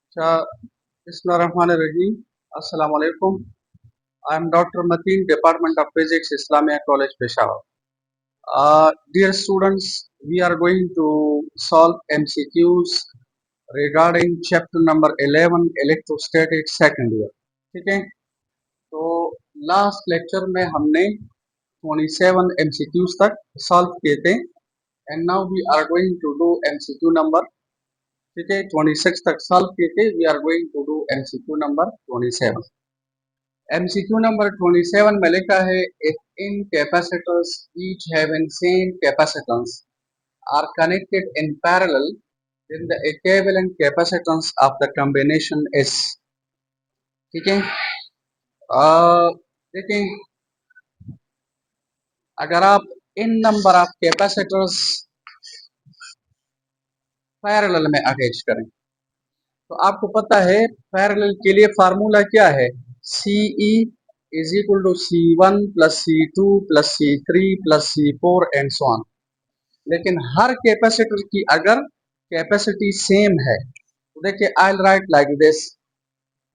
अच्छा, बिस्मिल्लाहिर्रहमानिर्रहीम। अस्सलाम वालेकुम। I am Dr. Mateen, Department of Physics, Islamia College, Peshawar. Dear students, we are going to solve MCQs regarding chapter number 11, Electrostatics, second year. ठीक है, तो last lecture में हमने 27 MCQs तक सॉल्व किए थे and now we are going to do MCQ number, ठीक है, 26 तक सॉल्व किए थे। We are going to do MCQ number 27। MCQ number 27 में लिखा है if in capacitors each having same capacitance are connected in parallel then the equivalent capacitance of the combination is। ठीक है, देखिए, अगर आप इन नंबर ऑफ कैपेसिटर्स पैरेलल में attach करें तो आपको पता है पैरेलल के लिए फार्मूला क्या है, CE is equal to C1 plus C2 plus C3 plus C4 and so on. लेकिन हर कैपेसिटर की अगर कैपेसिटी सेम है तो देखिए, I will write like this,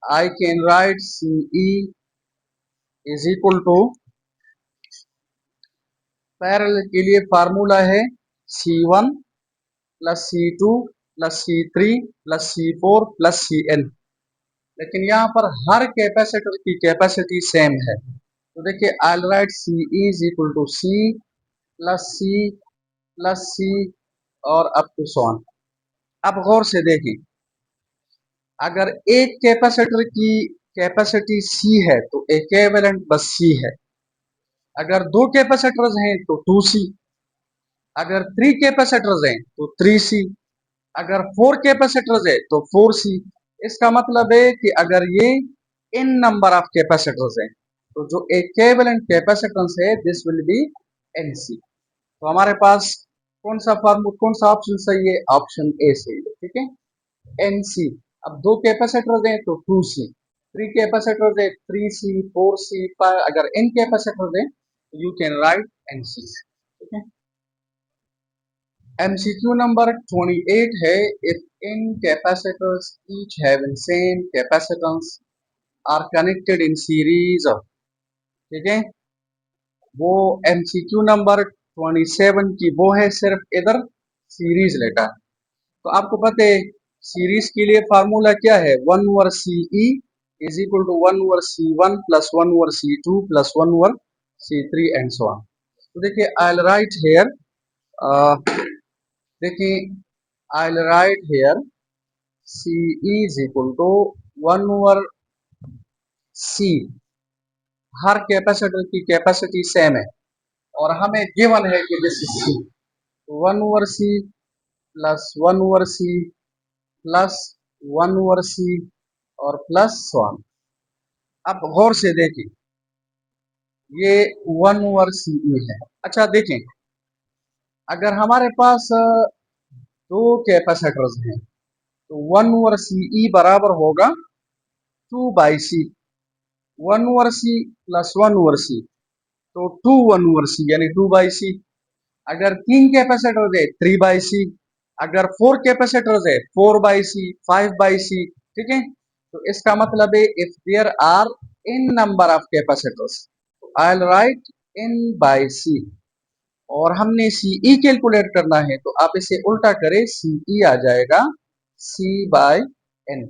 I can write CE is equal to, parallel के लिए फार्मूला है C1 plus C2 plus C3 plus C4 plus Cn। लेकिन यहाँ पर हर कैपेसिटर की कैपेसिटी सेम है तो देखिए, I will write CE is equal to C plus C और अप टू सो ऑन। अब गौर से देखें, अगर एक कैपेसिटर की कैपेसिटी C है तो इक्विवेलेंट बस C है। अगर दो कैपेसिटर्स हैं तो 2C, अगर 3 कैपेसिटर्स हैं तो 3C, अगर 4 कैपेसिटर्स है तो 4C। इसका मतलब है कि अगर ये इन नंबर ऑफ कैपेसिटर्स हैं तो जो इक्विवेलेंट कैपेसिटेंस है दिस विल बी NC। तो हमारे पास कौन सा ऑप्शन सही है, ऑप्शन ए सही है। ठीक है, NC। अब दो कैपेसिटर्स हैं तो 2C, 3 कैपेसिटर्स है 3C 4C, पर अगर n कैपेसिटर्स हैं तो यू कैन राइट NC। ठीक है, MCQ नंबर 28 है if in capacitors each having same capacitance are connected in series of। ठीक है, वो MCQ नंबर 27 की वो है, सिर्फ इधर सीरीज लेटा है। तो आपको पता है सीरीज के लिए फार्मूला क्या है, 1 over CE is equal to 1 over C1 plus 1 over C2 plus 1 over C3 and so on. तो देखिए, आई विल राइट हियर, देखिए I will write here CE is equal to 1 over C। हर capacitor की capacity same है और हमें given है कि this is C, 1 over C plus 1 over C plus 1 over C और प्लस 1। अब गौर से देखें, ये 1 ओवर CE है। अच्छा देखें, अगर हमारे पास दो कैपेसिटर्स हैं तो 1 ओवर CE बराबर होगा 2 by C। 1 over C plus 1 over C तो 2 1 ओवर C यानी 2 बाई C। अगर तीन कैपेसिटर्स है 3 बाई C, अगर 4 कैपेसिटर्स है 4 बाई C 5 बाई C। ठीक है, तो इसका मतलब है if there are n number of capacitors I will write n by C। और हमने CE कैलकुलेट करना है तो आप इसे उल्टा करें, CE आ जाएगा C बाय N।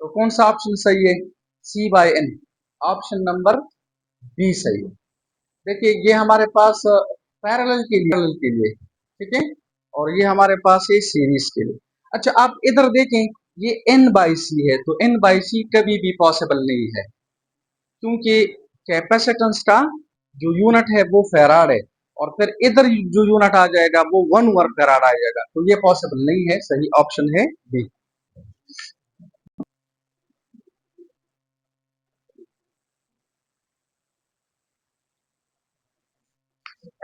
तो कौन सा ऑप्शन सही है, C by N, option number B सही है। देखिए, ये हमारे पास पैरेलल के लिए ठीक है, और ये हमारे पास है सीरीज के लिए। अच्छा, आप इधर देखें, ये N बाई C है तो N बाई C कभी भी पॉसिबल नहीं है क्योंकि कैपेसिटेंस का जो यूनिट है वो फैराड है और फिर इधर जो यूनिट आ जाएगा वो 1 ओवर फैराड आ जाएगा, तो ये पॉसिबल नहीं है। सही ऑप्शन है बी।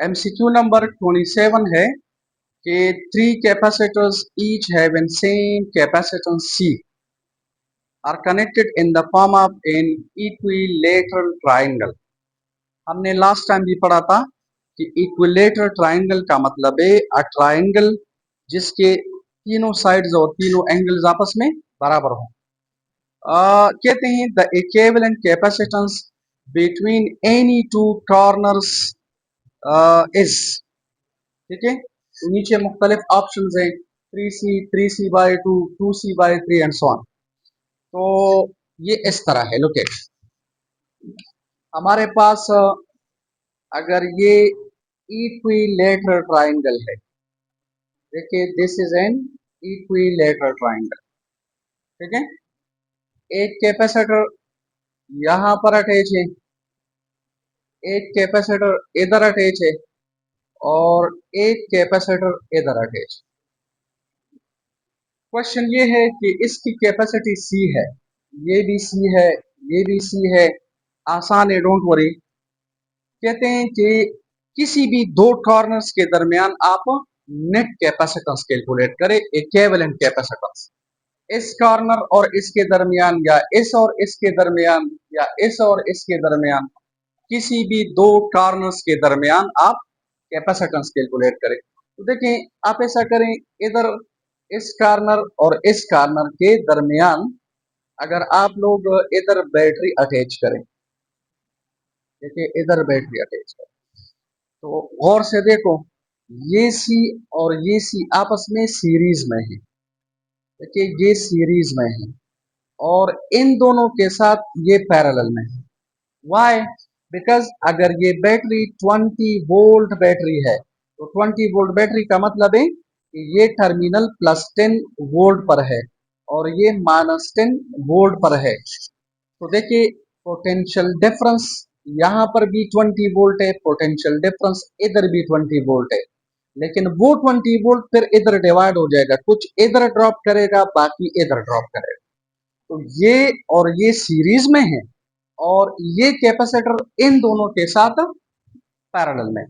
MCQ नंबर 27 है कि 3 capacitors each have in same capacitance C are connected in the form of an equilateral triangle। हमने लास्ट टाइम भी पढ़ा था कि इक्विलेटरल ट्राइंगल का मतलब है अ ट्राइंगल जिसके तीनों साइड्स और तीनों एंगल्स आपस में बराबर हो। कहते हैं the equivalent capacitance between any two corners is, ठीक है। तो नीचे मुख्तलिफ ऑप्शन है, 3C, 3C/2, 2C/3 and so on. तो ये इस तरह है, लुक एट, हमारे पास अगर ये इक्विलेटरल ट्राइंगल है, देखिए this is an equilateral triangle, ठीक है। एक कैपेसिटर यहाँ पर अटैच है, एक कैपेसिटर इधर अटैच है और एक कैपेसिटर इधर अटैच। क्वेश्चन ये है कि इसकी कैपेसिटी C है, ये भी C है, ये भी C है, आसान है, डोंट वरी। कहते हैं कि किसी भी दो कॉर्नर्स के दरमियान आप नेट कैपेसिटेंस कैलकुलेट करें, इक्विवेलेंट कैपेसिटेंस। इस कॉर्नर और इसके दरमियान, या इस और इसके दरमियान, या इस और इसके दरमियान, किसी भी दो कॉर्नर्स के दरमियान आप कैपेसिटेंस कैलकुलेट करें। तो देखें, आप ऐसा करें, इधर इस कॉर्नर और इस कॉर्नर के दरमियान अगर आप लोग इधर बैटरी अटैच करें, देखिए इधर बैटरी अटैच करें, तो गौर से देखो, ये सी और ये सी आपस में सीरीज में है, देखिए ये सीरीज में है, और इन दोनों के साथ ये पैरेलल में है। वाई? बिकॉज अगर ये बैटरी 20 वोल्ट बैटरी है, तो 20 वोल्ट बैटरी का मतलब है कि ये टर्मिनल +10 वोल्ट पर है और ये -10 वोल्ट पर है। तो देखिए पोटेंशियल डिफरेंस यहाँ पर भी 20 वोल्ट है, पोटेंशियल डिफरेंस इधर भी 20 वोल्ट है, लेकिन वो 20 वोल्ट फिर इधर डिवाइड हो जाएगा, कुछ इधर ड्रॉप करेगा, बाकी इधर ड्रॉप करेगा। तो ये और ये सीरीज में है और ये कैपेसिटर इन दोनों के साथ पैरेलल में है।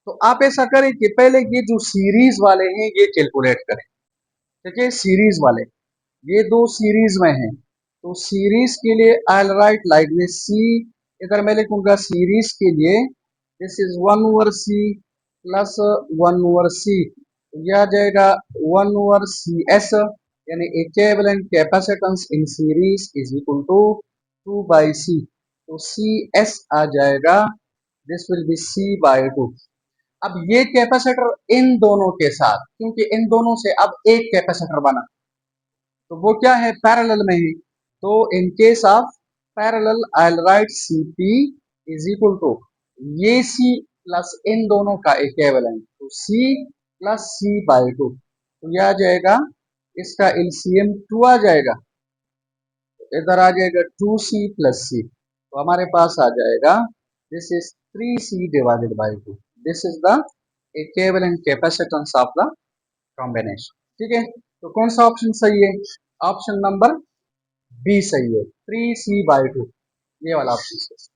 तो आप ऐसा करें कि पहले ये जो सीरीज वाले हैं ये कैलकुलेट करें, ठीक है। सीरीज वाले, ये दो सीरीज में हैं, तो सीरीज के लिए आई राइट लाइक दिस, सी इधर मैं लिखूंगा सीरीज के लिए, this is 1/C plus 1/C, यह आ जाएगा 1/CS, यानी equivalent capacitance in series is equal to 2/C। तो CS आ जाएगा, दिस विल बी C/2। अब ये कैपेसिटर इन दोनों के साथ, क्योंकि इन दोनों से अब एक कैपेसिटर बना, तो वो क्या है, पैरेलल में है। तो in case of parallel I will write CP is equal to ये C प्लस इन दोनों का इक्विवेलेंट, तो C प्लस C/2। तो यह आ जाएगा, इसका LCM 2 आ जाएगा, इधर आ जाएगा 2C प्लस C, तो हमारे पास आ जाएगा this is 3C divided by 2। This is the equivalent capacitance of the combination, ठीक है। तो कौन सा ऑप्शन सही है? ऑप्शन नंबर बी सही है, 3C/2, ये वाला ऑप्शन सही।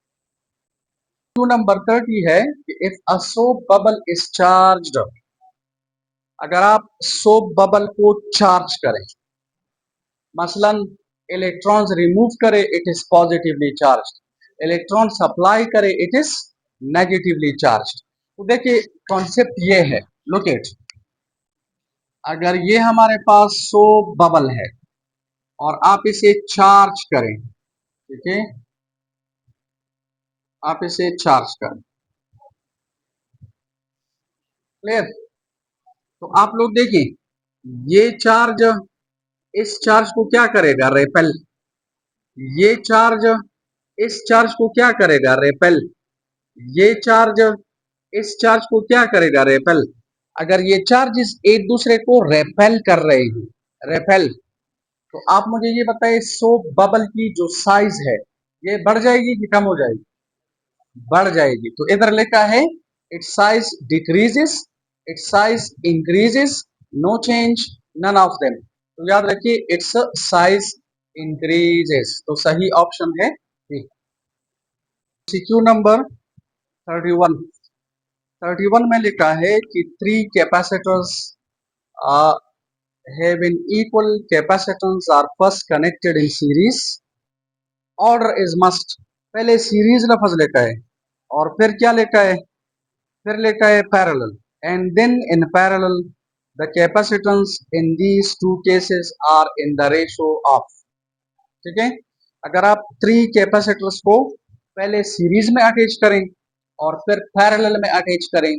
टू नंबर 30 है कि if a soap bubble is charged, अगर आप सोप बबल को चार्ज करें, मसलन इलेक्ट्रॉन्स रिमूव करे, it is positively charge, electron supply करे, इट इज नेगेटिवली चार्ज। तो देखिए कॉन्सेप्ट ये है, लुक एट, अगर ये हमारे पास सोप बबल है और आप इसे चार्ज करें, ठीक है, आप इसे चार्ज करें, क्लियर। तो आप लोग देखिए, ये चार्ज इस चार्ज को क्या करेगा, रेपेल। ये चार्ज इस चार्ज को क्या करेगा, रेपेल। ये चार्ज इस चार्ज को क्या करेगा, रेपेल। अगर ये चार्जेस एक दूसरे को रेपेल कर रहे हैं, रेपेल, तो आप मुझे ये बताइए, सोप बबल की जो साइज है ये बढ़ जाएगी कि कम हो जाएगी? बढ़ जाएगी। तो इधर लिखा है its size decreases, its size increases, no change, none of them. तो याद रखिए इट्स साइज इंक्रीजेस, तो सही ऑप्शन है बी। सीक्यू नंबर 31, 31 में लिखा है कि three capacitors having equal capacitance are first connected in series, order is must। पहले सीरीज लफ्ज लिखा है और फिर क्या लिखा है, फिर लिखा है parallel, and then in parallel The capacitance in these two cases are in the ratio of, ठीक है। अगर आप थ्री कैपेसिटर्स को पहले सीरीज में अटैच करें और फिर पैरेलल में अटैच करें,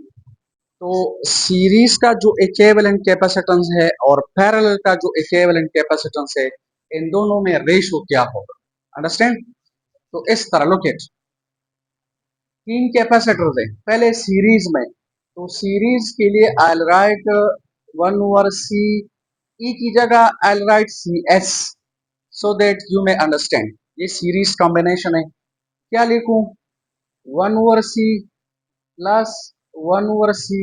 तो सीरीज का जो इक्विवेलेंट कैपेसिटेंस है और पैरेलल का जो इक्विवेलेंट कैपेसिटेंस है, इन दोनों में रेशियो क्या होगा, अंडरस्टैंड। तो इस तरह लोकेट तीन कैपेसिटर्स है पहले सीरीज में, तो सीरीज के लिए आई राइट 1/c, ई की जगह I write cs, so that you may understand. ये सीरीज कॉम्बिनेशन है, क्या लिखूं, 1/c plus 1/c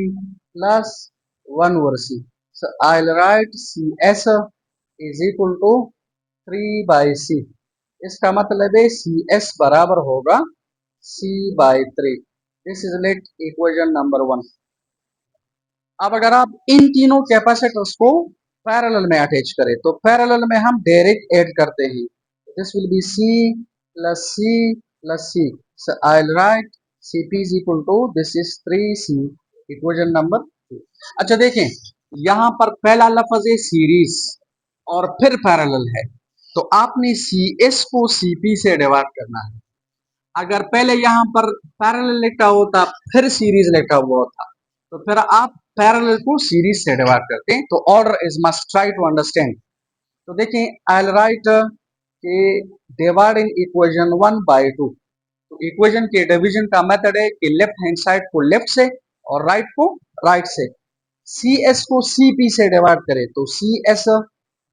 plus 1/c. So I'll write CS is equal to 3/c. इसका मतलब है CS बराबर होगा C/3। This is let equation number 1। अब अगर आप इन तीनों कैपेसिटर्स को पैरेलल में अटैच करें, तो पैरेलल में हम डायरेक्ट ऐड करते हैं, this will B C plus C plus C। So I'll write Cp is equal to this is 3C, equation number 2। अच्छा देखें, यहां पर पहला लफ्ज है सीरीज और फिर पैरेलल है, तो आपने CS को CP से डिवाइड करना है। अगर पहले यहां पर पैरेलल लिखा होता फिर सीरीज लिखा हुआ होता, तो फिर आप पैरेलल को सीरीज से डिवाइड करते हैं। तो order is must try to understand. तो देखिए आई विल राइट कि डिवाइड इन इक्वेशन 1/2। तो इक्वेशन के डिवीजन का मेथड है कि लेफ्ट हैंड साइड को लेफ्ट से और राइट को राइट से। सी एस को सी पी से डिवाइड करें, तो C S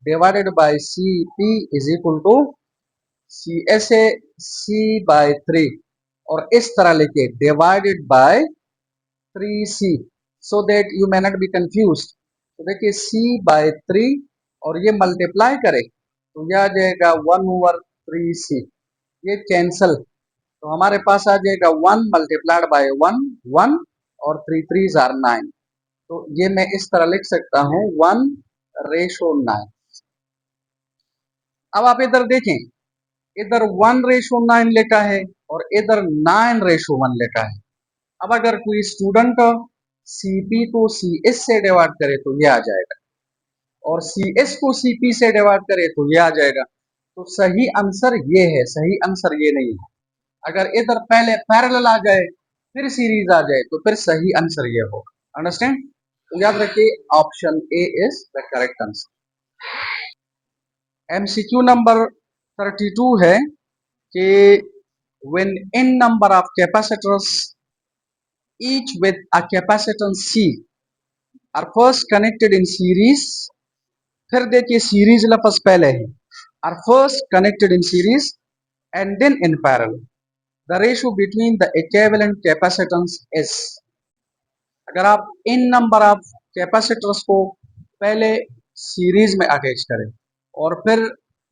divided by C P is equal to C S a C/3, और इस तरह लिखे divided by 3C, so that you may not be confuse. तो देखिए C/3 और ये मल्टीप्लाई करे तो यह आ जाएगा 1/3C, ये कैंसल, तो हमारे पास आ जाएगा 1 मल्टीप्लाइड बाय 1 1 और 3 3 आर 9। तो ये मैं इस तरह लिख सकता हूँ 1/9। अब आप इधर देखें, इधर 1/9 लिखा है और इधर 9/1 लिखा है। अब अगर कोई स्टूडेंट सीपी को सीएस से डिवाइड करे तो ये आ जाएगा, और सीएस को सीपी से डिवाइड करे तो ये आ जाएगा। तो सही आंसर ये है, सही आंसर ये नहीं है। अगर इधर पहले पैरेलल आ जाए फिर सीरीज आ जाए तो फिर सही आंसर ये होगा, अंडरस्टैंड। तो याद रखिए option A is the correct answer. MCQ number 32 है कि when n number of capacitors each with a capacitance C are first connected in series, फिर देखिए सीरीज लफ्ज पहले है, are first connected in series and then in parallel, the ratio between the equivalent capacitance is। अगर आप इन number of capacitors को पहले series में अटैच करें और फिर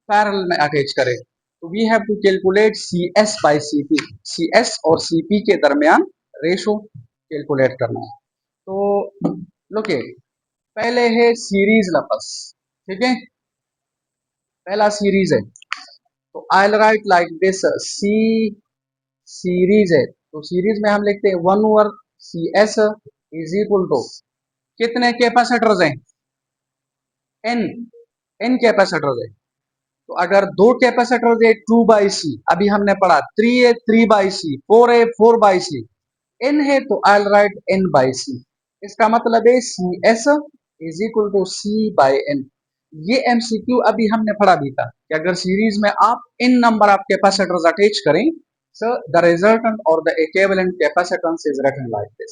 पैरेलल में अटैच करें, तो we have to calculate C S by C P, C S और सी पी के दरमियान रेशो कैलकुलेट करना है। तो लोके पहले है सीरीज लफ्ज, ठीक है, पहला सीरीज है, तो I write like this C series है, तो सीरीज में हम लिखते हैं 1/CS इज इक्वल टू कितने कैपेसिटर्स हैं, एन, एन कैपेसिटर्स है। तो अगर दो कैपेसिटर्स है 2/C, अभी हमने पढ़ा 3 है 3/C, 4 है 4/C, एन है तो आई राइट N/C। इसका मतलब है CS is equal to C/N। ये एमसीक्यू अभी हमने पढ़ा भी था कि अगर सीरीज में आप इन नंबर ऑफ कैपेसिटर्स अटैच करें, so the resultant or the equivalent capacitance is written like this।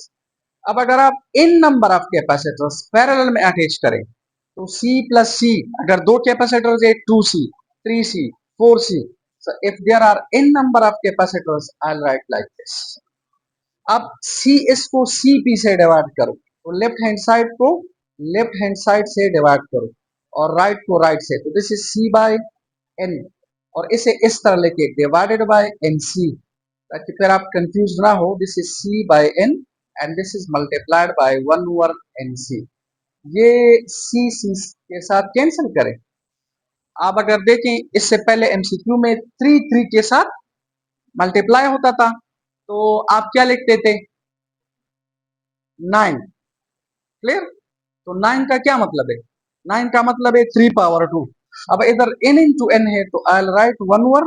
अब अगर आप इन नंबर ऑफ कैपेसिटर्स पैरेलल में अटैच करें, तो C plus C, अगर दो कैपेसिटर्स है 2C 3C 4C, so if there are n number of capacitors I'll write like this। अब सी एस को सी पी से डिवाइड करो, तो लेफ्ट हैंड साइड को लेफ्ट हैंड साइड से डिवाइड करो और राइट को राइट से, तो दिस इज C/N, और इसे इस तरह लेके डिवाइडेड बाय NC, ताकि फिर आप कंफ्यूज ना हो, this is C/N and this is multiplied by 1/NC। ये सी सी के साथ कैंसिल करें। आप अगर देखें इससे पहले एमसीक्यू में 3 3 के साथ मल्टीप्लाई होता था, तो आप क्या लिखते थे 9, क्लियर। तो 9 का क्या मतलब है? 9 का मतलब है 3 पावर 2। अब इधर n इंटू एन है तो I right 1 over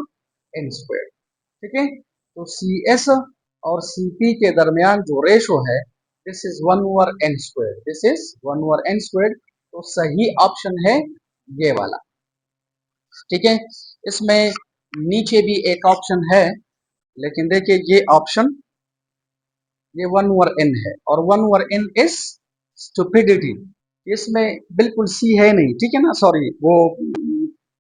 n square. ठीक है, तो सी एस और सी पी के दरमियान जो रेशो है this is 1 over n square, this is 1 over n square. तो सही ऑप्शन है ये वाला। ठीक है, इसमें नीचे भी एक ऑप्शन है, लेकिन देखिए ये ऑप्शन ये 1 ओवर n है और 1 ओवर n इज स्टुपिडिटी। इसमें बिल्कुल सी है नहीं, ठीक है ना, सॉरी वो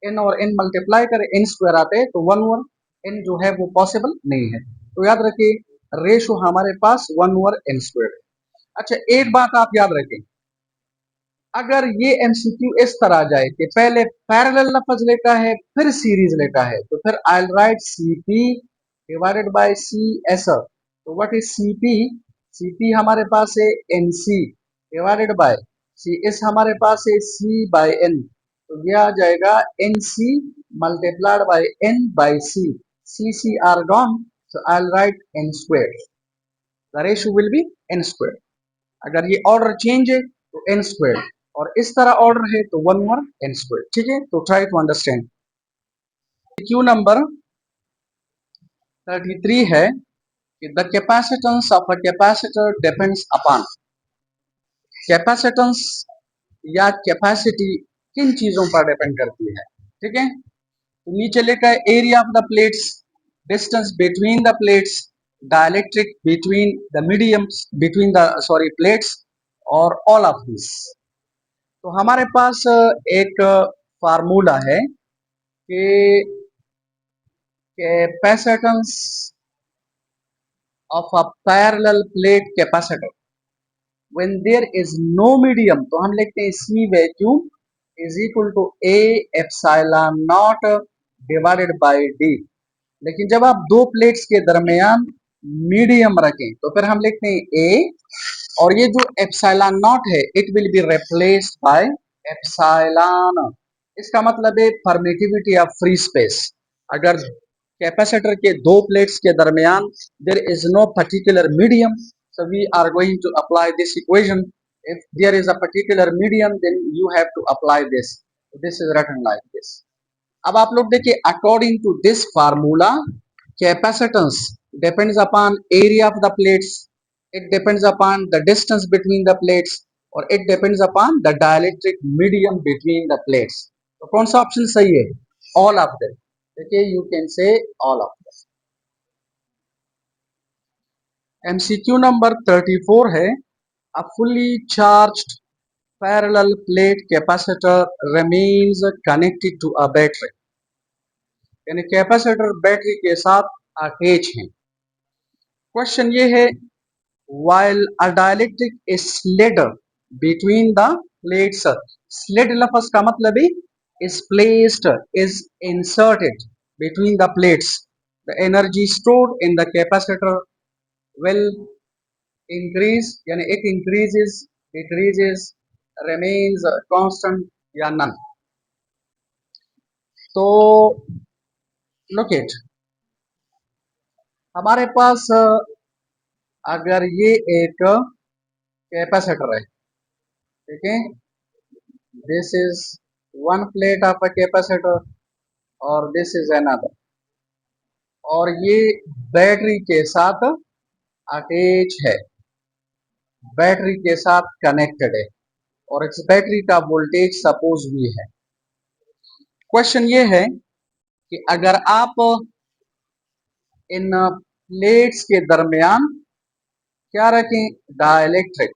n और n मल्टीप्लाई करें n स्क्वायर आते हैं तो 1 ओवर n जो है वो पॉसिबल नहीं है। तो याद रखिए रेशो हमारे पास 1 ओवर n स्क्वायर है। अच्छा एक बात आप याद रखें, अगर ये एमसीक्यू इस तरह जाए कि पहले पैरेलल लफ्ज लेता है फिर सीरीज लेता है तो फिर I write C P divided by C S. तो what is C P? C P हमारे पास है N C divided by C S, हमारे पास है सी बाय एन। तो ये आ जाएगा n C multiplied by n by C are gone, so I'll write n square, the ratio will be n square। अगर ये ऑर्डर चेंज है तो n स्क्वायर, और इस तरह ऑर्डर है तो 1 ओवर n स्क्वायर। ठीक है, तो try to understand. Q number 33 है कि the capacitance of a capacitor depends upon. Capacitance या कैपेसिटी किन चीजों पर डिपेंड करती है? ठीक है, तो नीचे लिखा है area of the plates, distance between the plates, dielectric between the mediums between the sorry plates, और ऑल ऑफ दिस। तो हमारे पास एक फार्मूला है कि capacitance of a parallel plate capacitor when there is no medium, तो हम लिखते हैं C vacuum is equal to A epsilon naught divided by D. लेकिन जब आप दो प्लेट्स के दरमियान मीडियम रखें तो फिर हम लिखते हैं ए, और ये जो एप्सिलॉन नॉट है it will be replaced by epsilon. इसका मतलब है परमिटिविटी ऑफ फ्री स्पेस। अगर कैपेसिटर के दो प्लेट्स के दरमियान there is no particular medium, so we are going to apply this equation. If there is a particular medium then you have to apply this. This is written like this. अब आप लोग देखिए according to this formula capacitance depends upon area of the plates, it depends upon the distance between the plates, और it depends upon the dielectric medium between the plates. तो कौन सा option सही है? All of them. देखिए you can say all of them. MCQ number 34 है a fully charged parallel plate capacitor remains connected to a battery, यानी capacitor battery के साथ अटैच है। क्वेश्चन ये है while a dielectric is slid between the plates, slid लफ्ज का मतलब है is placed, is inserted between the plates, the energy stored in the capacitor will increase, यानी it increases, decreases, remains constant या none। तो look it, हमारे पास अगर ये एक कैपेसिटर है, ठीक है, this is one plate of a capacitor और दिस इज अनदर, और ये बैटरी के साथ अटैच है, बैटरी के साथ कनेक्टेड है, और इस बैटरी का वोल्टेज सपोज भी है। क्वेश्चन ये है कि अगर आप इन प्लेट्स के दरमियान क्या रखें? डाइलेक्ट्रिक।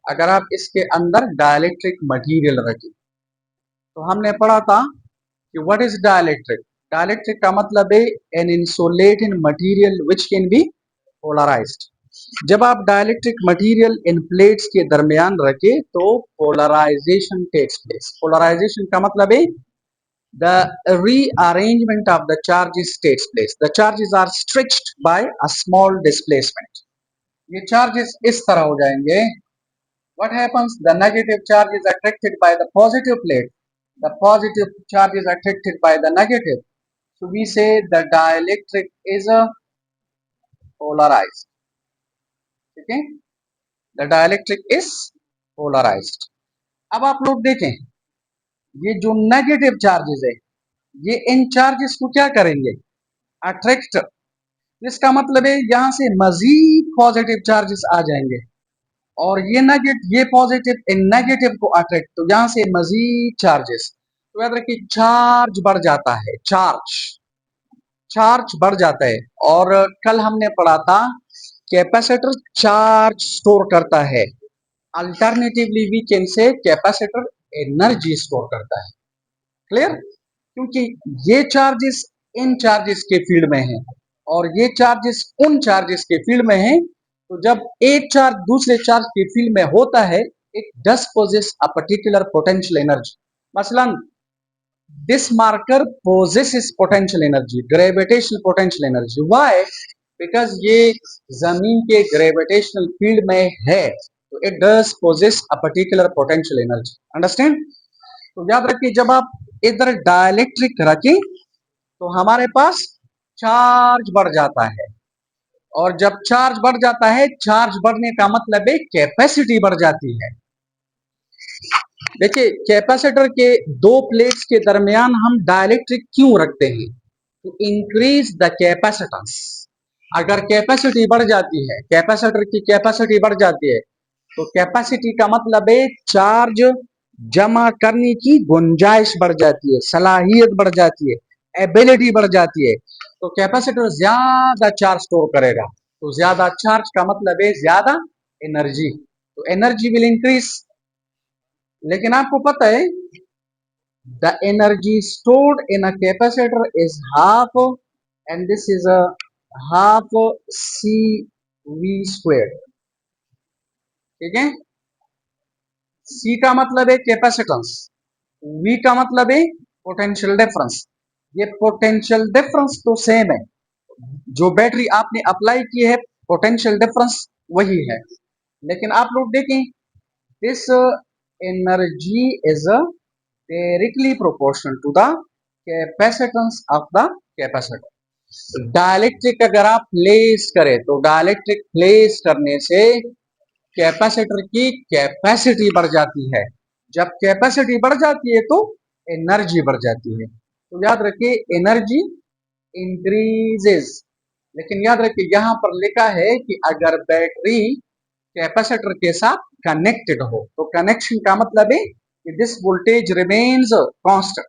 अगर आप इसके अंदर डाइलेक्ट्रिक मटेरियल रखें, तो हमने पढ़ा था कि व्हाट इज डाइलेक्ट्रिक? डाइलेक्ट्रिक का मतलब है an insulating material which can be polarised. जब आप डाइलेक्ट्रिक मटेरियल इन प्लेट्स के दरमियान रखें तो पोलराइजेशन टेक्स प्लेस। पोलराइजेशन का मतलब है the rearrangement of the charges takes place. The charges are stretched by a small displacement. ये charges इस तरह हो जाएंगे। What happens? The negative charge is attracted by the positive plate. The positive charge is attracted by the negative. So we say the dielectric is a polarized. Okay? The dielectric is polarized. अब आप लोग देखें, ये जो negative charges है, ये इन charges को क्या करेंगे, अट्रैक्ट। इसका मतलब है यहां से मजीद पॉजिटिव चार्जेस आ जाएंगे, और ये पॉजिटिव इन नेगेटिव को अट्रैक्ट, तो यहां से मजीद चार्जेस। तो याद रखिए, चार्ज बढ़ जाता है, चार्ज बढ़ जाता है। और कल हमने पढ़ा था, कैपेसिटर चार्ज स्टोर करता है, alternatively we can say capacitor energy store करता है। क्लियर? क्योंकि ये चार्जेस इन चार्जेस के फील्ड में है, और ये चार्जेस उन चार्जेस के फील्ड में है। तो जब एक चार्ज दूसरे चार्ज के फील्ड में होता है, it does possess a particular potential energy. मसलन this marker possesses potential energy, gravitational potential energy. Why? Because ये जमीन के gravitational field में है, तो it does possess a particular potential energy. Understand? तो याद रखिए, जब आप इधर डायलेक्ट्रिक रखें तो हमारे पास चार्ज बढ़ जाता है, और जब चार्ज बढ़ जाता है, चार्ज बढ़ने का मतलब है कैपेसिटी बढ़ जाती है। देखिए, कैपेसिटर के दो प्लेट्स के दरमियान हम डायलेक्ट्रिक क्यों रखते हैं, टू इंक्रीज द कैपेसिटेंस। अगर कैपेसिटी बढ़ जाती है, कैपेसिटर की कैपेसिटी बढ़ जाती है, तो कैपेसिटी का मतलब है चार्ज जमा करने की गुंजाइश बढ़ जाती है, सलाहियत बढ़ जाती है, एबिलिटी बढ़ जाती है। तो कैपेसिटर ज्यादा चार्ज स्टोर करेगा, तो ज्यादा चार्ज का मतलब है ज्यादा एनर्जी, तो एनर्जी विल इंक्रीज। लेकिन आपको पता है, the energy stored in a capacitor is half, and this is a half CV squared। ठीक है, C का मतलब है कैपेसिटेंस, V का मतलब है पोटेंशियल डिफरेंस। ये पोटेंशियल डिफरेंस तो सेम है, जो बैटरी आपने अप्लाई की है पोटेंशियल डिफरेंस वही है। लेकिन आप लोग देखें, this energy is directly proportional to the capacitance of the capacitor। Dielectric अगर आप प्लेस करें, तो डायलेक्ट्रिक प्लेस करने से कैपेसिटर की कैपेसिटी बढ़ जाती है। जब कैपेसिटी बढ़ जाती है तो एनर्जी बढ़ जाती है। तो याद रखिए, एनर्जी इंक्रीजेस। लेकिन याद रखिए, यहां पर लिखा है कि अगर बैटरी कैपेसिटर के साथ कनेक्टेड हो, तो कनेक्शन का मतलब है कि दिस वोल्टेज रिमेन्स कांस्टेंट।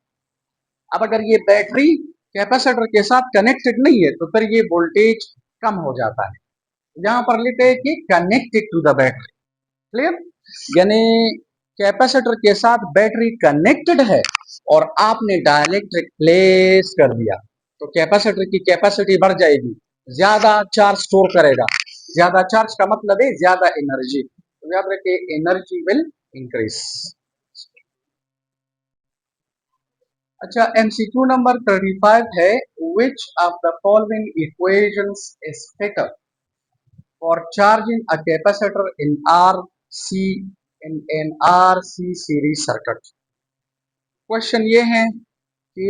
अब अगर ये बैटरी कैपेसिटर के साथ कनेक्टेड नहीं है, तो फिर ये वोल्टेज कम हो जाता है। यहां पर लिखे है कि connected to the battery. Clear? यानी कैपेसिटर के साथ बैटरी कनेक्टेड है, और आपने डायलेक्ट्रिक प्लेस कर दिया, तो कैपेसिटर की कैपेसिटी बढ़ जाएगी, ज्यादा चार्ज स्टोर करेगा। ज्यादा चार्ज का मतलब है ज्यादा एनर्जी, तो याद रखिए, एनर्जी विल इंक्रीज। अच्छा, एमसीक्यू नंबर 35 है, which of the following equations is fitter for charging a capacitor in R C in an R C series circuit. Question ये है कि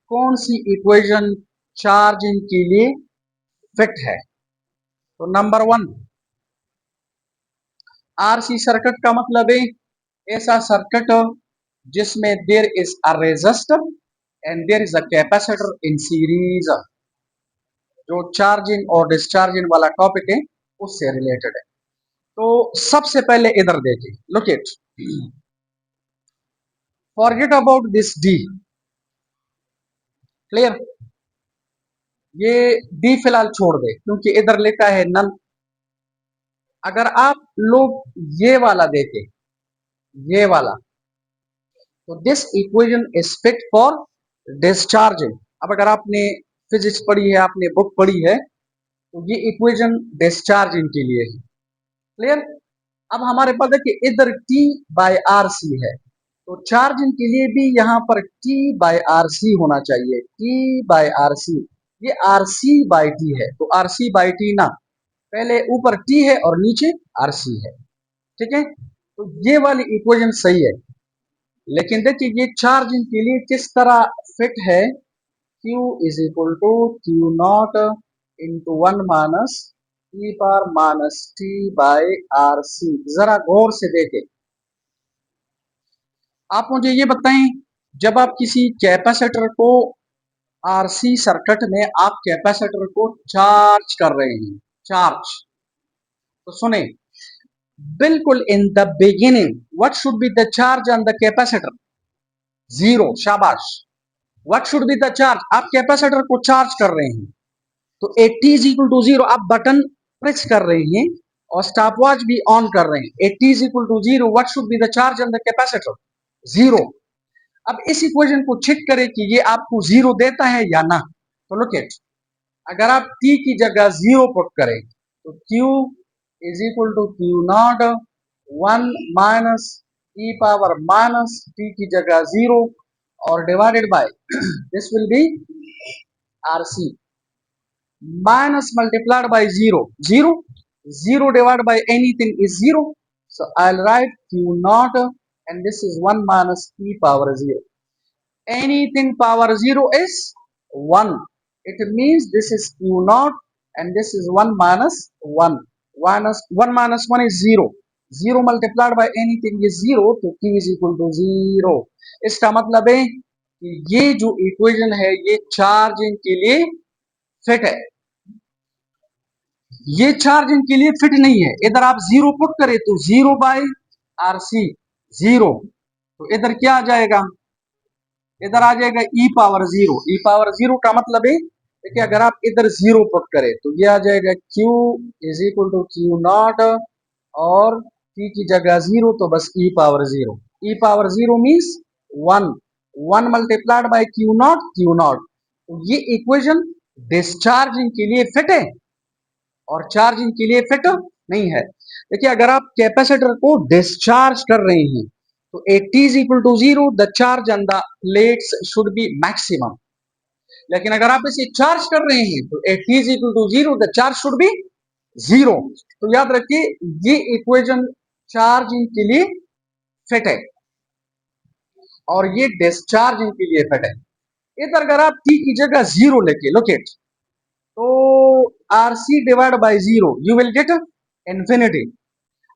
कौन सी इक्वेशन चार्जिंग के लिए फिट है। तो नंबर 1, आरसी सर्किट का मतलब है ऐसा सर्किट जिसमें there is a resistor and there is a capacitor in series. जो चार्जिंग और डिस्चार्जिंग वाला टॉपिक है, उससे रिलेटेड है। तो सबसे पहले इधर देखिए, look it, forget about this D. Clear? ये डी फिलहाल छोड़ दे, क्योंकि इधर लिखा है नन। अगर आप लोग ये वाला देखें, ये वाला, तो this equation is fit for discharging. अब अगर आपने फिजिक्स पढ़ी है, आपने बुक पढ़ी है, तो ये इक्वेशन डिस्चार्जिंग के लिए है। क्लियर? अब हमारे पास देखिए, इधर टी बाय आर सी है, तो चार्जिंग के लिए भी यहाँ पर टी बाय आर सी होना चाहिए। टी बाय आर सी, ये आर सी बाय टी है, तो आर सी बाय टी ना, पहले ऊपर टी है और नीचे आर सी है। ठीक है, तो ये वाली इक्वेशन सही है। लेकिन देखिए, ये चार्जिंग के लिए किस तरह फिट है, Q is equal to Q naught into 1 minus e power minus t by R C. जरा गौर से देखें, आप मुझे ये बताएं, जब आप किसी कैपेसिटर को आरसी सर्किट में आप कैपेसिटर को चार्ज कर रहे हैं, चार्ज, तो सुने, बिल्कुल in the beginning what should be the charge on the capacitor? Zero, शाबाश। What should be the charge? आप कैपेसिटर को चार्ज कर रहे हैं, तो at T is equal to zero, आप बटन प्रेस कर रहे हैं और स्टॉप वॉच भी ऑन कर रहे हैं। At T is equal to zero, what should be the charge on the capacitor? Zero. अब इस इक्वेशन को चेक करें कि ये आपको जीरो देता है या ना। तो लुक एट, अगर आप t की जगह जीरो पुट करें तो q is equal to Q naught one minus e power minus t की जगह जीरो और divided by this will be rc minus multiplied by zero, zero, zero divided by anything is zero. So I'll write q naught and this is 1 minus e power 0. Anything power 0 is 1. It means this is q naught and this is 1 minus 1. Minus 1 minus 1 is 0. 0 multiplied by anything is 0, तो q is equal to 0. इसका मतलब है कि ये जो equation है ये charging के लिए फिट है, ये चार्जिंग के लिए फिट नहीं है। इधर आप जीरो पुट करें तो zero by R C zero, तो इधर क्या आ जाएगा? इधर आ जाएगा ई पावर जीरो। ई पावर जीरो का मतलब है देखिए, अगर आप इधर जीरो पुट करें तो ये आ जाएगा Q is equal to Q naught और T की जगह जीरो, तो बस E power zero. E power zero means one, one multiplied by Q naught, Q naught. तो ये इक्वेशन डिस्चार्जिंग के लिए फिट है और चार्जिंग के लिए फिट नहीं है। देखिए, अगर आप कैपेसिटर को डिस्चार्ज कर रहे हैं तो at T is equal to zero, the charge on the plates should be maximum. लेकिन अगर आप इसे चार्ज कर रहे हैं तो at T is equal to zero, the charge should be zero. तो याद रखिए, ये इक्वेशन चार्जिंग के लिए फिट है और ये डिस्चार्जिंग के लिए फिट है। इधर अगर आप टी की जगह जीरो लेके लोकेट, तो R C divide by zero you will get infinity,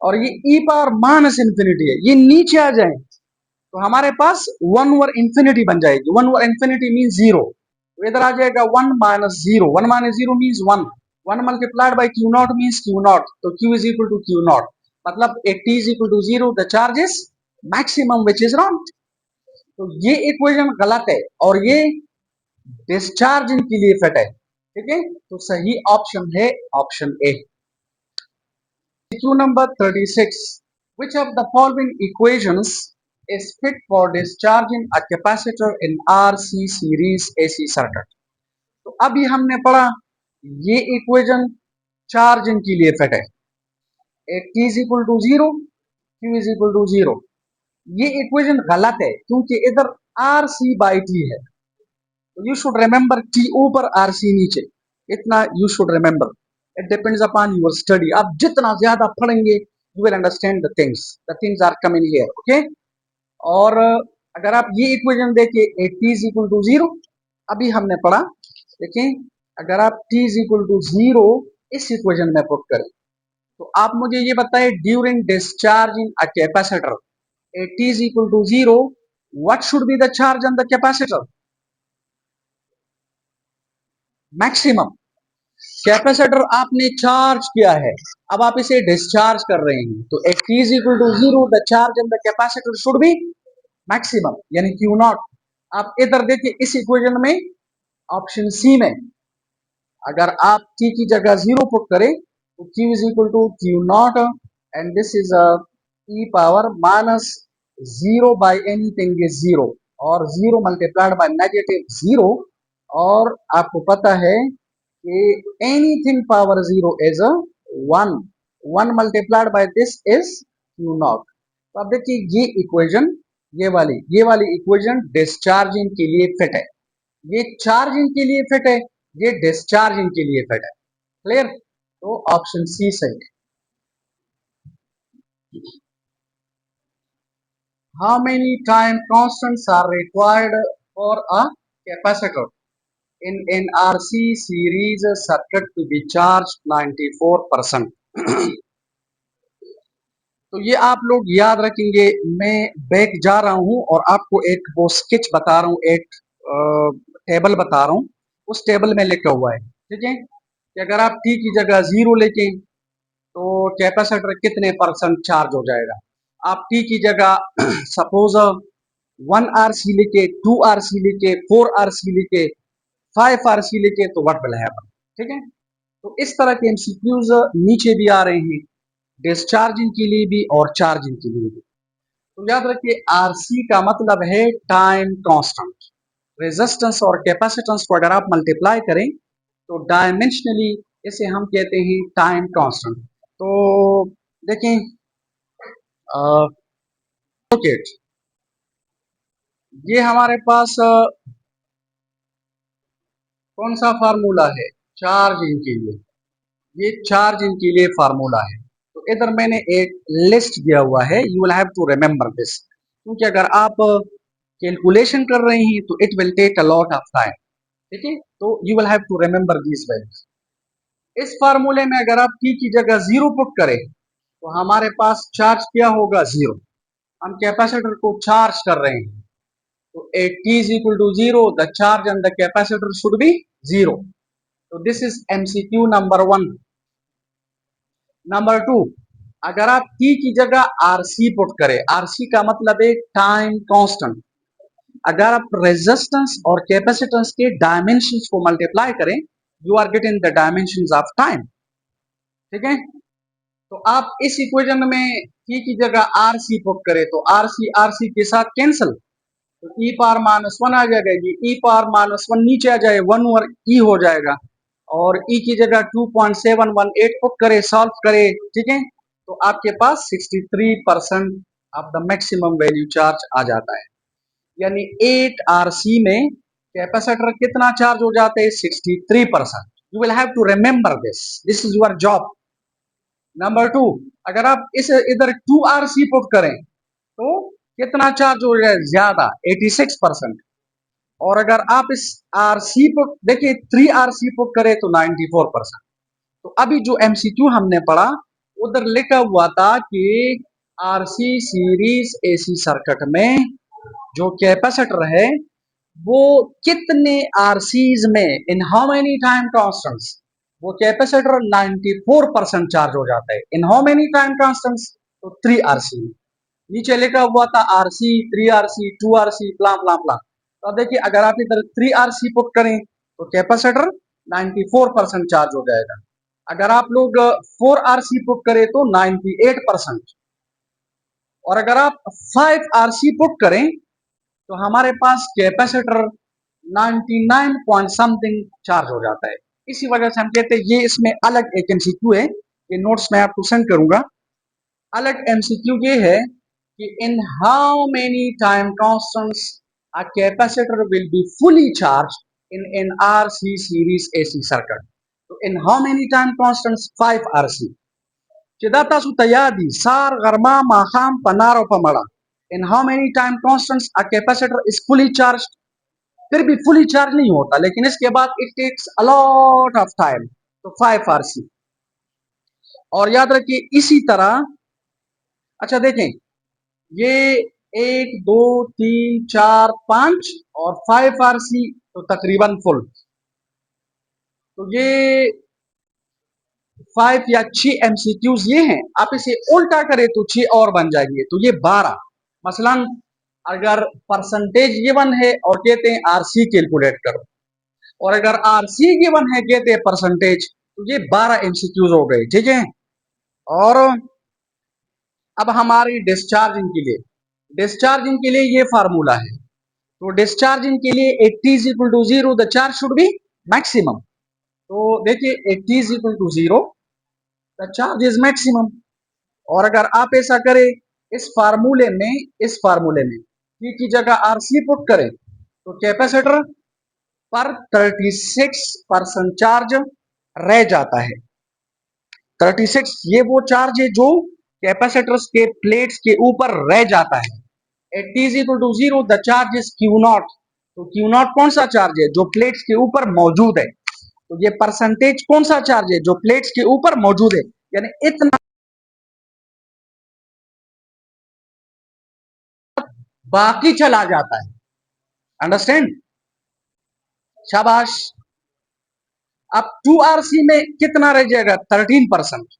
और ये ई पावर माइनस इंफिनिटी है, ये नीचे आ जाए तो हमारे पास वन ओवर इंफिनिटी बन जाएगी। One over infinity mean zero, तो इधर आ जाएगा one minus zero. One minus zero means one, one multiplied by Q naught means Q naught, तो Q is equal to Q naught, मतलब at T is equal to zero, the charge is maximum which is wrong. तो ये equation गलत है और ये discharging के लिए फिट है, ठीक है। तो सही ऑप्शन है option A. Q number 36. Which of the following equations is fit for discharging a capacitor in RC series AC circuit? तो अभी हमने पढ़ा ये इक्वेशन चार्जिंग के लिए फिट है। T is equal to zero, Q is equal to zero. ये equation गलत है क्योंकि इधर RC by T है, तो यू शुड रिमेंबर T ऊपर RC नीचे, इतना you should remember. It depends upon your study. आप जितना ज्यादा पढ़ेंगे you will understand the things are coming here, okay. और अगर आप ये इक्वेशन देखिए T is equal to zero, अभी हमने पढ़ा, देखें, अगर आप T is equal to zero इस इक्वेशन में पुट करें तो आप मुझे ये बताएं, during discharging a capacitor T is equal to zero, what should be the charge on the capacitor? Maximum. Capacitor आपने चार्ज किया है, अब आप इसे डिस्चार्ज कर रहे हैं, तो at T is equal to zero, the charge in the capacitor should be maximum, यानी क्यू नॉट। आप इधर देखिए इस इक्वेशन में ऑप्शन सी में अगर आप टी की जगह जीरो पुट करें तो Q is equal to Q naught and this is E power minus zero by anything is zero, और zero multiplied by negative zero, और आपको पता है anything power 0 is a 1, 1 multiplied by this is q naught। तो अब देखिए ये equation, ये वाली इक्वेशन डिस्चार्जिंग के लिए फिट है, ये चार्जिंग के लिए फिट है, ये डिस्चार्जिंग के लिए फिट है। क्लियर? तो ऑप्शन सी सही है। How many time constants are required for a capacitor in NRC series circuit to be charged 94%? तो ये आप लोग याद रखेंगे। मैं बैक जा रहा हूँ और आपको एक वो स्केच बता रहा हूँ, एक टेबल बता रहा हूँ। उस टेबल में लिखा हुआ है, ठीक है, कि अगर आप टी की जगह 0 लेके तो कैपेसिटर कितने परसेंट चार्ज हो जाएगा। आप टी की जगह सपोज 1 RC लिखे, 2 RC लिखे, 4 RC लिखे, 5 RC लिखे, तो व्हाट विल हैपन, ठीक है। तो इस तरह के एमसीक्यूज नीचे भी आ रहे हैं, डिस्चार्जिंग के लिए भी और चार्जिंग के लिए भी। तो याद रखिए, आरसी का मतलब है टाइम कांस्टेंट। रेजिस्टेंस और कैपेसिटेंस को अगर आप मल्टीप्लाई करें तो डायमेंशनली इसे हम कहते हैं टाइम कांस्टेंट। तो देखें, ये हमारे पास कौन सा फार्मूला है चार्जिंग के लिए। ये चार्जिंग के लिए फार्मूला है। तो इधर मैंने एक लिस्ट दिया हुआ है, you will have to remember this, क्योंकि अगर आप कैलकुलेशन कर रहे हैं तो it will take a lot of time, ठीक है। तो you will have to remember this values. इस फार्मूले में अगर आप t की जगह 0 पुट करें तो हमारे पास चार्ज क्या होगा, 0। हम कैपेसिटर को चार्ज कर रहे हैं, तो at t is equal to 0, the charge on the capacitor should be 0. So this is MCQ number 1. Number 2, अगर आप t की जगह RC पुट करें, RC का मतलब है टाइम कांस्टेंट। अगर आप रेजिस्टेंस और कैपेसिटेंस के डायमेंशंस को मल्टीप्लाई करें, you are getting the dimensions of time, ठीक है। तो आप इस इक्वेशन में t की जगह RC पुट करें तो RC RC के साथ कैंसिल, तो e पावर -1 आ जाएगा। ये e पावर -1 नीचे आ जाए, 1 ओवर e हो जाएगा, और e की जगह 2.718 पुट करे, सॉल्व करे, ठीक है। तो आपके पास 63% of the maximum value charge आ जाता है। यानी 8 RC में कैपेसिटर कितना चार्ज हो जाता है, 63%। You will have to remember this, this is your job. Number 2, अगर आप इस इधर 2 RC पुट करें तो कितना चार्ज हो जाए, ज्यादा, 86%। और अगर आप इस RC पुट देखिए 3 RC पुट करें तो 94%। तो अभी जो MCQ हमने पढ़ा उधर लिखा हुआ था कि RC सीरीज AC सर्किट में जो कैपेसिटर है वो कितने RCs में, इन हाउ मेनी टाइम कांस्टेंट्स, वो कैपेसिटर 94% चार्ज हो जाता है। इन हाउ मेनी टाइम कांस्टेंट्स, तो 3 RC में। नीचे लिखा हुआ था RC, 3 RC, 2 RC, प्ला प्ला प्ला। तो अब देखिए, अगर आप इधर 3 RC पुट करें तो कैपेसिटर 94% चार्ज हो जाएगा। अगर आप लोग 4 RC पुट करें तो 98%, और अगर आप 5 RC पुट करें तो हमारे पास कैपेसिटर 99 पॉइंट समथिंग चार्ज हो जाता है। इसी वजह से हम कहते हैं, ये इसमें अलग एक MCQ है, ये नोट्स में आपको सेंड करूंगा। अलग MCQ ये है कि in how many time constants a capacitor will be fully charged in an RC series AC circuit. तो in how many time constants, 5 RC। Chidata su tayadi sar garma maham panaro pamada. In how many time constants a capacitor is fully charged? फिर भी fully charge नहीं होता, लेकिन इसके बाद it takes a lot of time, तो 5 RC। और याद रखिए इसी तरह, अच्छा देखें, ये 1 2 3 4 5 और 5 RC, तो तकरीबन फुल। तो ये 5 या 6 MCQs ये हैं। आप इसे उल्टा करें तो 6 और बन जाएंगे, तो ये 12। मसलन अगर परसेंटेज गिवन है और कहते हैं RC कैलकुलेट करो, और अगर RC गिवन है कहते हैं परसेंटेज, तो ये 12 MCQs हो गए, ठीक है। और अब हमारी डिस्चार्जिंग के लिए ये फार्मूला है। तो डिस्चार्जिंग के लिए at t is equal to 0 the charge should be maximum. तो देखिए at t is equal to 0 the charge is maximum. और अगर आप ऐसा करें, इस फार्मूले में t की जगह RC पुट करें तो कैपेसिटर पर 36% चार्ज रह जाता है। 36 ये वो चार्ज है जो कैपेसिटर्स के प्लेट्स के ऊपर रह जाता है। At t is equal to 0 the charge is Q0। तो Q0 कौन सा चार्ज है, जो प्लेट्स के ऊपर मौजूद है। तो ये परसेंटेज कौन सा चार्ज है, जो प्लेट्स के ऊपर मौजूद है, यानी इतना बाकी चला जाता है। अंडरस्टैंड? शाबाश। अब 2RC में कितना रह जाएगा? 13%।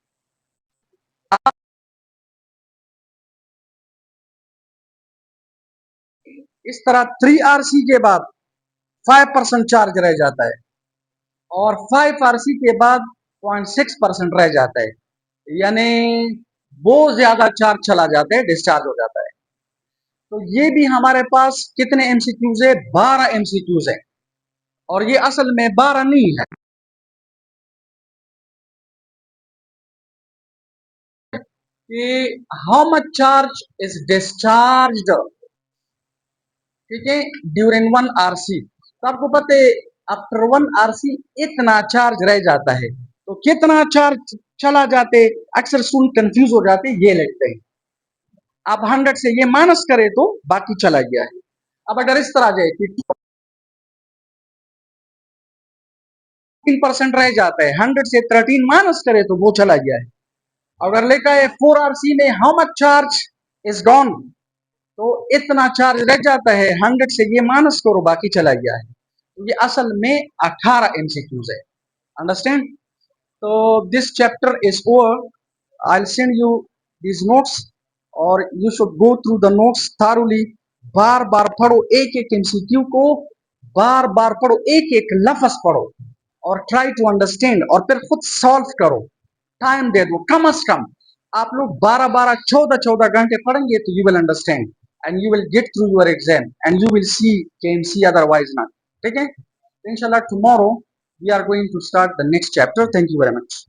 इस तरह 3RC के बाद 5% चार्ज रह जाता है और 5RC के बाद 0.6% रह जाता है, यानी बहुत ज्यादा चार्ज चला जाता है, डिस्चार्ज हो जाता है। तो ये भी हमारे पास कितने एमसीक्यूज है? 12 एमसीक्यूज है, और ये असल में 12 नहीं है। कि how much charge is discharge, ठीक है, ड्यूरिंग 1RC। तो आपको पता है आफ्टर 1RC इतना चार्ज रह जाता है, तो कितना चार्ज चला जाते, अक्सर सुन कंफ्यूज हो जाते, ये लिखते हैं। आप 100 से ये माइनस करें तो बाकी चला गया है। अब अगर इस तरह जाए कि 13% रह जाता है, 100 से 13 माइनस करे तो वो चला गया है। अगर लिखा है 4RC में how much charge is gone, तो इतना चार्ज रह जाता है, 100 से ये माइनस करो बाकी चला गया है। तो ये असल में 18 एमसीक्यूज है। अंडरस्टैंड? तो this chapter is over. I send you these notes, और you should go through the notes thoroughly. बार बार पढ़ो एक एक एमसीक्यू को, बार बार पढ़ो, एक एक लफ्ज पढ़ो और ट्राई टू अंडरस्टैंड, और फिर खुद सॉल्व करो। टाइम दे दो कम अज कम। आप लोग 12-12, 14-14 घंटे पढ़ेंगे तो you will understand and you will get through your exam and you will see KMC, otherwise not. ठीक है? इंशाल्लाह tomorrow we are going to start the next chapter. Thank you very much.